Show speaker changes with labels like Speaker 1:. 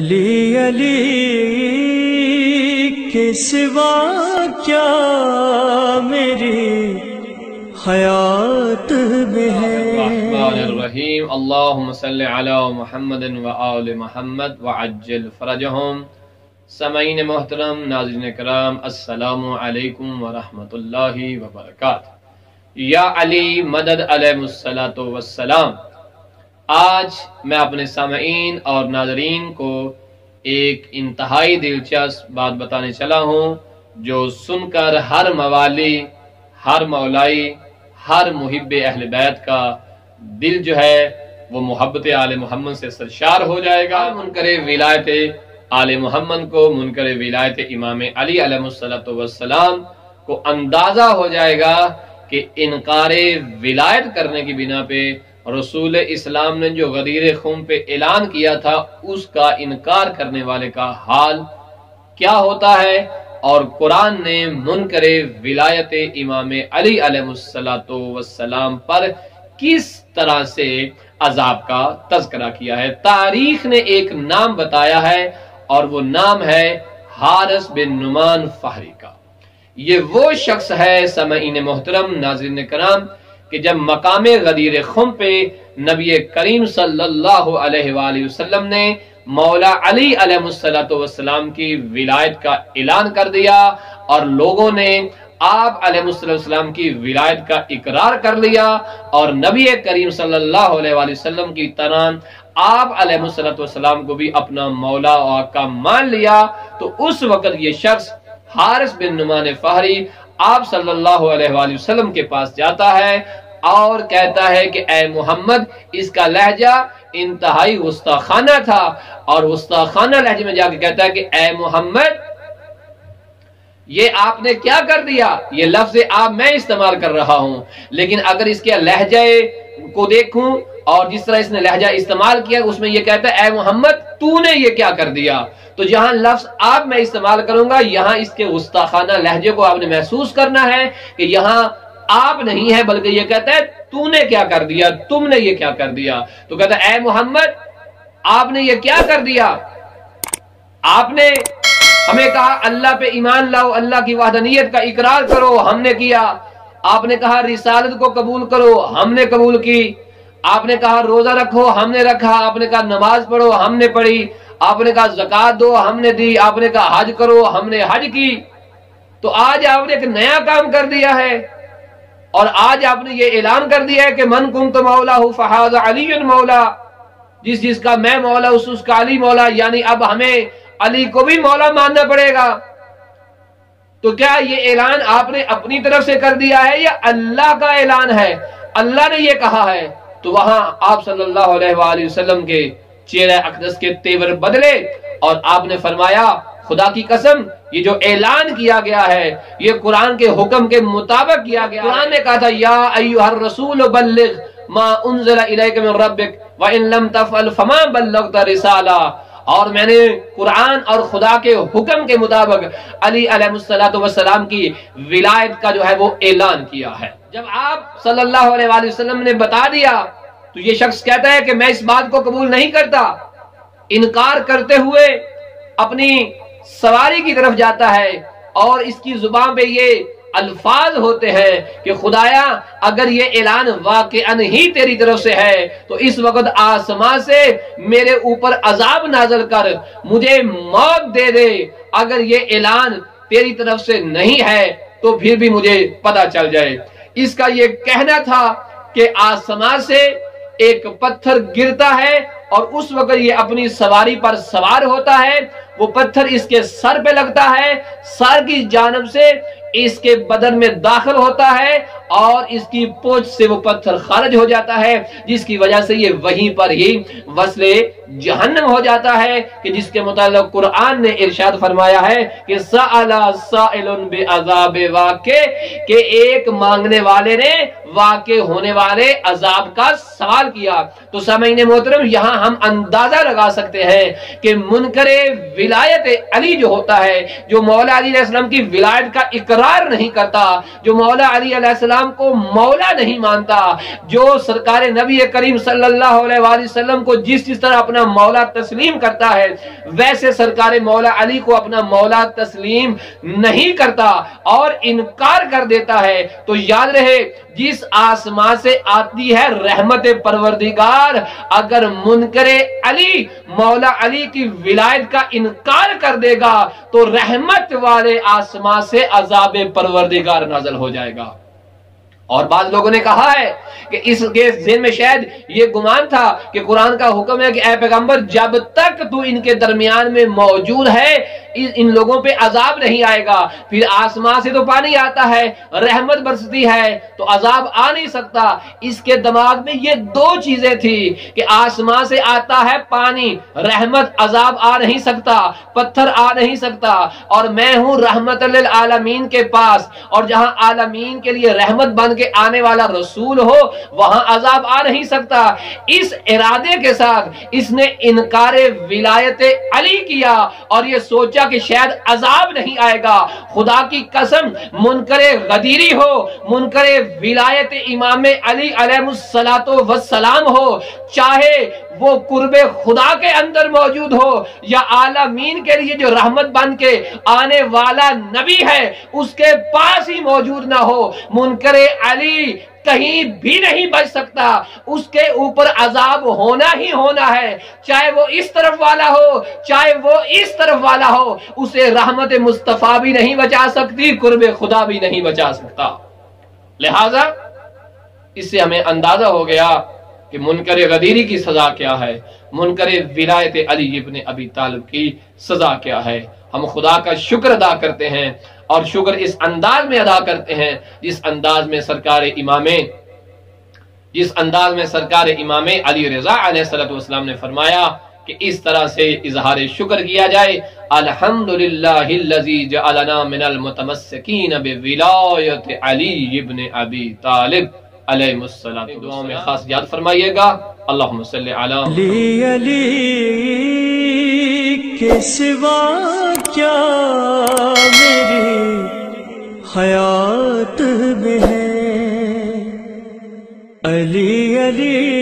Speaker 1: علی علی کے سوا کیا میری حیات میں ہے۔
Speaker 2: الرحمن الرحیم، اللہم صلی علی محمد و آل محمد وعجل فرجہم۔ سامعین محترم، ناظرین کرام، السلام علیکم ورحمۃ اللہ وبرکاتہ۔ یا علی مدد علیہ الصلوۃ والسلام۔ آج میں اپنے سامعین اور ناظرین کو ایک انتہائی دلچسپ بات بتانے چلا ہوں جو سن کر ہر موالی، ہر مولائی، ہر محب اہل بیت کا دل جو ہے وہ محبت آل محمد سے سرشار ہو جائے گا۔ منکر ولایت آل محمد کو، منکر ولایت امام علی علیہ الصلوۃ والسلام کو اندازہ ہو جائے گا کہ انکار ولایت کرنے کی بنا پہ رسول اسلام نے جو غدیر خم پہ اعلان کیا تھا اس کا انکار کرنے والے کا حال کیا ہوتا ہے، اور قرآن نے منکر ولایت امام علی علیہ الصلوۃ والسلام پر کس طرح سے عذاب کا تذکرہ کیا ہے۔ تاریخ نے ایک نام بتایا ہے اور وہ نام ہے حارث بن نعمان فہری کا۔ یہ وہ شخص ہے سامعین محترم، ناظرین کرام، کہ جب مقام غدیر خم پہ نبی کریم صلی اللہ علیہ وآلہ وسلم نے مولا علی علیہ الصلوۃ والسلام کی ولایت کا اعلان کر دیا اور لوگوں نے آپ علیہ السلام کی ولایت کا اقرار کر لیا اور نبی کریم صلی اللہ علیہ وآلہ وسلم کی طرح آپ علیہ السلام کو بھی اپنا مولا و آقا مان لیا، تو اس وقت یہ شخص حارث بن نعمان فہری آپ صلی اللہ علیہ وآلہ وسلم کے پاس جاتا ہے اور کہتا ہے کہ اے محمد، اس کا لہجہ انتہائی گستاخانہ تھا اور گستاخانہ لہجے میں جا کے کہتا ہے کہ اے محمد، یہ آپ نے کیا کر دیا؟ یہ لفظ آپ میں استعمال کر رہا ہوں، لیکن اگر اس کے لہجے کو دیکھوں اور جس طرح اس نے لہجہ استعمال کیا اس میں یہ کہتا ہے اے محمد تو نے یہ کیا کر دیا۔ تو جہاں لفظ آپ میں استعمال کروں گا یہاں اس کے گستاخانہ لہجے کو آپ نے محسوس کرنا ہے کہ یہاں آپ نہیں ہے بلکہ یہ کہتا ہے تو نے کیا کر دیا، تم نے یہ کیا کر دیا۔ تو کہتا ہے اے محمد، آپ نے یہ کیا کر دیا؟ آپ نے ہمیں کہا اللہ پہ ایمان لاؤ، اللہ کی وحدانیت کا اقرار کرو، ہم نے کیا۔ آپ نے کہا رسالت کو قبول کرو، ہم نے قبول کی۔ آپ نے کہا روزہ رکھو، ہم نے رکھا۔ آپ نے کہا نماز پڑھو، ہم نے پڑھی۔ آپ نے کہا زکوٰۃ دو، ہم نے دی۔ آپ نے کہا حج کرو، ہم نے حج کی۔ تو آج آپ نے ایک نیا کام کر دیا ہے اور آج آپ نے یہ اعلان کر دیا ہے کہ من کنت مولا فہذا علی مولا، جس کا میں مولا اس کا علی مولا، یعنی اب ہمیں علی کو بھی مولا ماننا پڑے گا۔ تو کیا یہ اعلان آپ نے اپنی طرف سے کر دیا ہے یا اللہ کا اعلان ہے؟ اللہ نے یہ کہا ہے۔ تو وہاں آپ صلی اللہ علیہ وآلہ وسلم کے چہرہ اقدس کے تیور بدلے اور آپ نے فرمایا خدا کی قسم یہ جو اعلان کیا گیا ہے یہ قرآن کے حکم کے مطابق کیا گیا۔ قرآن نے کہا تھا یا ایھا الرسول بلغ ما انزل الیک من ربک وان لم تفعل فما بلغت رسالہ، اور میں نے قرآن اور خدا کے حکم کے مطابق علی علیہ السلام کی ولایت کا جو ہے وہ اعلان کیا ہے۔ جب آپ صلی اللہ علیہ وآلہ وسلم نے بتا دیا تو یہ شخص کہتا ہے کہ میں اس بات کو قبول نہیں کرتا، انکار کرتے ہوئے اپنی سواری کی طرف جاتا ہے اور اس کی زبان پہ یہ الفاظ ہوتے ہیں کہ خدایا اگر یہ اعلان واقعاً ہی تیری طرف سے ہے تو اس وقت آسمان سے میرے اوپر عذاب نازل کر، مجھے موت دے دے۔ اگر یہ اعلان تیری طرف سے نہیں ہے تو پھر بھی مجھے پتہ چل جائے۔ اس کا یہ کہنا تھا کہ آسمان سے ایک پتھر گرتا ہے اور اس وقت یہ اپنی سواری پر سوار ہوتا ہے، وہ پتھر اس کے سر پہ لگتا ہے، سر کی جانب سے اس کے بدن میں داخل ہوتا ہے اور اس کی پوچھ سے وہ پتھر خارج ہو جاتا ہے، جس کی وجہ سے یہ وہیں پر ہی وصل جہنم ہو جاتا ہے، کہ جس کے متعلق قرآن نے ارشاد فرمایا ہے کہ سأل سائل بعذاب واقع، کہ ایک مانگنے والے نے واقع ہونے والے عذاب کا سوال کیا۔ تو سامعین محترم یہاں ہم اندازہ لگا سکتے ہیں کہ منکر ولایت علی جو ہوتا ہے، جو مولا علی علیہ السلام کی ولایت کا اقرار نہیں کرتا، جو مولا علی علیہ السلام السلام کو مولا نہیں مانتا، جو سرکار نبی کریم صلی اللہ علیہ وآلہ وسلم کو جس طرح اپنا مولا تسلیم کرتا ہے، ویسے سرکار مولا علی کو اپنا مولا تسلیم نہیں کرتا اور انکار کر دیتا ہے، تو یاد رہے جس آسمان سے آتی ہے رحمت پروردگار، اگر منکر علی مولا علی کی ولایت کا انکار کر دے گا تو رحمت والے آسمان سے عذاب پروردگار نازل ہو جائے گا۔ اور بعض لوگوں نے کہا ہے کہ اس کے ذہن میں شاید یہ گمان تھا کہ قرآن کا حکم ہے کہ اے پیغمبر جب تک تو ان کے درمیان میں موجود ہے ان لوگوں پہ عذاب نہیں آئے گا، پھر آسمان سے تو پانی آتا ہے، رحمت برستی ہے تو عذاب آ نہیں سکتا۔ اس کے دماغ میں یہ دو چیزیں تھی کہ آسمان سے آتا ہے پانی، رحمت، عذاب آ نہیں سکتا، پتھر آ نہیں سکتا، اور میں ہوں رحمت للعالمین کے پاس، اور جہاں عالمین کے لیے رحمت بن کے آنے والا رسول ہو وہاں عذاب آ نہیں سکتا۔ اس ارادے کے ساتھ اس نے انکار ولایت علی کیا اور یہ سوچا کہ شاید عذاب نہیں آئے گا۔ خدا کی قسم منکر غدیری ہو، منکر ولایت امام علی علیہ السلام ہو، چاہے وہ قرب خدا کے اندر موجود ہو یا عالمین کے لیے جو رحمت بن کے آنے والا نبی ہے اس کے پاس ہی موجود نہ ہو، منکر علی کہیں بھی نہیں بچ سکتا، اس کے اوپر عذاب ہونا ہی ہونا ہے، چاہے وہ اس طرف والا ہو چاہے وہ اس طرف والا ہو، اسے رحمت مصطفیٰ بھی نہیں بچا سکتی، قرب خدا بھی نہیں بچا سکتا۔ لہذا اس سے ہمیں اندازہ ہو گیا کہ منکر غدیری کی سزا کیا ہے، منکر ولایت علی ابن ابی طالب کی سزا کیا ہے۔ ہم خدا کا شکر ادا کرتے ہیں اور شکر اس انداز میں ادا کرتے ہیں جس انداز میں سرکار امام علی رضا علیہ السلام نے فرمایا کہ اس طرح سے اظہار شکر کیا جائے، الحمدللہ الذی جعلنا من المتمسکین بولایت علی ابن ابی طالب علیہ السلام۔ دعاؤں میں خاص یاد فرمائیے گا، اللہم صلی علی
Speaker 1: علی کے سوا کیا میری حیات میں ہے، علی علی